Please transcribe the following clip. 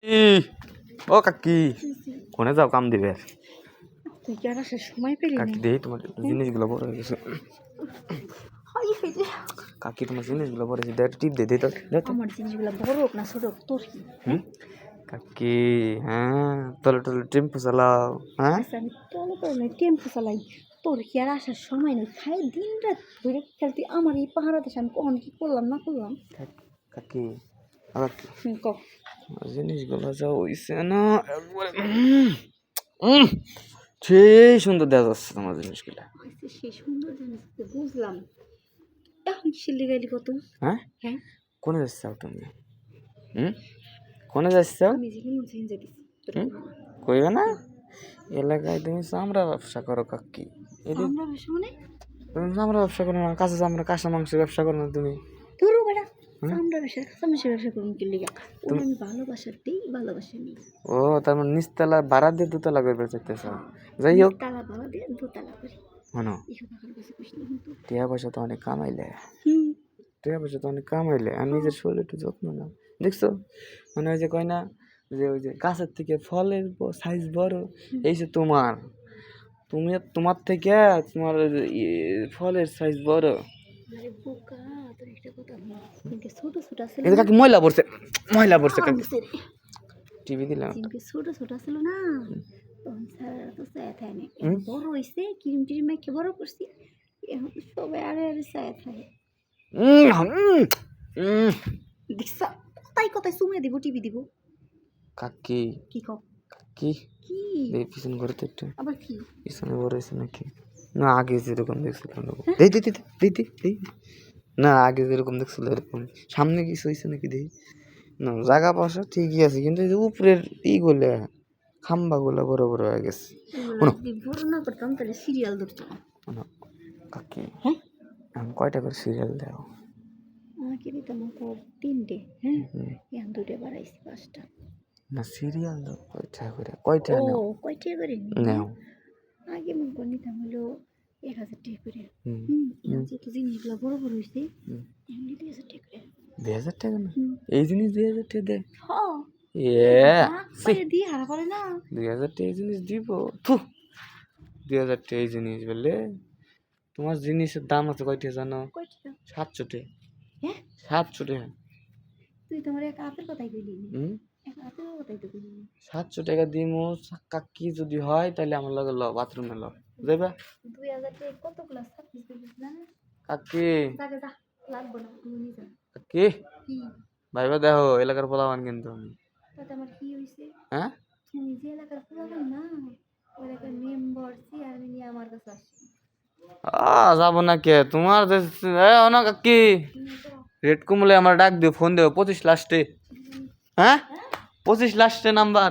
ই ও কাকি কোনে যাও কাম দিবে তুই কি আর আসার সময় পেলি না? কাকি দেই তোমার জিনিসগুলো বড় হয়ে গেছে হাই হইছে কাকি তোমার জিনিসগুলো বড় হয়েছে দেখ টিপ দে দে তো আমার জিনিসগুলো বড় হোক না ছোট হোক তোর কি? কাকি হ্যাঁ তলে তলে টেম্পো চালাও হ্যাঁ আচ্ছা আমি তলে তলে টেম্পো চালাই, তোর কি আর আসার সময় নেই? খাই দিন রাত ধরে খেলতে আমার এই পাহাড়া দেশে আমি কখন কি করলাম না করলাম। কাকি আবার ক জিনিসগুলো যা হইছে না একবারে সেই সুন্দর দেখা যাচ্ছে তোমার জিনিসগুলো আচ্ছা সে সুন্দর জিনিস বুঝলাম, এখন কিসের লেগে এলি কত? হ্যাঁ হ্যাঁ কোনে যাচ্ছাও তুমি কোনে যাচ্ছাও আমি যে মন চেঞ্জ দিছি তোর কইবে না এলাকায় তুমি চামড়া ব্যবসা করো কাকি এদিকে আমরা বেশি মানে তুমি চামড়া ব্যবসা করো না কাঁচা চামড়া কাঁচা মাংসের ব্যবসা করো না তুমি তোরও বেড়া আমরা বেশি কাছামাছি ব্যবসা করুন কি লেগে? ওটা আমি ভালোবাসাতেই ভালোবাসা নিই। ও তার মানে নিচতলা ভাড়া দিয়ে দুতলা করবে চাইতেছ যাই হোক তালা ভাড়া দিয়ে দোতলা করি শোনো এসব টাকার কাছে কইস না কিন্তু। টিয়া পয়সা তো অনেক কামাইলে হুম টিয়া পয়সা তো অনেক কামাইলে আর নিজের শরীরে একটু যত্ন নাও দেখছো মানে ওই যে কয় না যে ওই যে গাছের থেকে ফলের সাইজ বড় এই যে তোমার তুমি তোমার থেকে তোমার ফলের সাইজ বড় আরে বোকা, তোর একটা কথা বল, জিনকে ছোট ছোট ছিল এটা কাকি ময়লা পড়ছে কাকি টিভি দিলাম জিনকে ছোট ছোট ছিল না তখন স্যার তো চায় থাকে না, বড় হয়েছে ক্রিম টিম মেখে বড় করছি, এখন তো সবাই আরে আরে চায় থাকে। দেখছ কোথায় কোথায় সুমে দিব টিভি দিব কাকি কি কও কি কি এই পিছন ঘরে তো একটু আবার কি? পিছনে বড় হয়েছে নাকি না আগে যেরকম দেখছিলাম দেই দেই দেই দেই দেই না আগে যেরকম দেখছিল এরকম সামনে কিছু হয়েছে নাকি দেই না জায়গা পাশা ঠিকই আছে কিন্তু এই যে উপরের ইগুলো খাম্বা গুলো বড় বড় হয়ে গেছে বড় না করতাম তাহলে সিরিয়াল ধরতাম। কাকি হ্যাঁ এখন কয়টা করে সিরিয়াল দাও আমাকে দিতাম তোর 3টে, হ্যাঁ এখন 2টে বাড়াইছি 5টা। না সিরিয়াল দাও কয়টা ও নাও কয়টা করে নাও আগে মনে করে নিতাম হলো 1000 টাকা করে। হুম এখন যেহেতু জিনিসগুলো বড় বড় হয়েছে এখন 2000 টাকা করে। 2000 টাকা না এই জিনিস 2000 টাকা দেয় হ্যাঁ দিয়ে হারা পারে না 2000 টাকা এই জিনিস দিব থু 2000 টাকা এই জিনিস বললে তোমার জিনিসের দাম আছে কয়টা জানো? কয়টা? 700 টাকা। হ্যাঁ 700 টাকা তুই তোমার এক হাতের কথাই কইলি, এক হাতের কথাই তো কইলি। 700 টাকা দিমু কাকি যদি হয় তাহলে আমার লগে ল বাথরুমে ল যাইবা 2000 টাকা কত ক্লাস থাকছিস বুঝিস না? কাকি জায়গা যা লাগবে না তুমি নিয়ে যা। কাকি কি ভাইবা দেখো এলাকার পোলাবান কিন্তু আমি তাতে আমার কি হয়েছে? হ্যাঁ তুমি যে এলাকার পুরাতন না ওই এলাকার মেম্বার চেয়ারম্যান নিয়ে আমার কাছে আসছে। যাবো না কে তোমার না কাকি রেড কুমলে আমার ডাক দিও ফোন দেও 25 লাস্টে হ্যাঁ 25 লাস্টে নাম্বার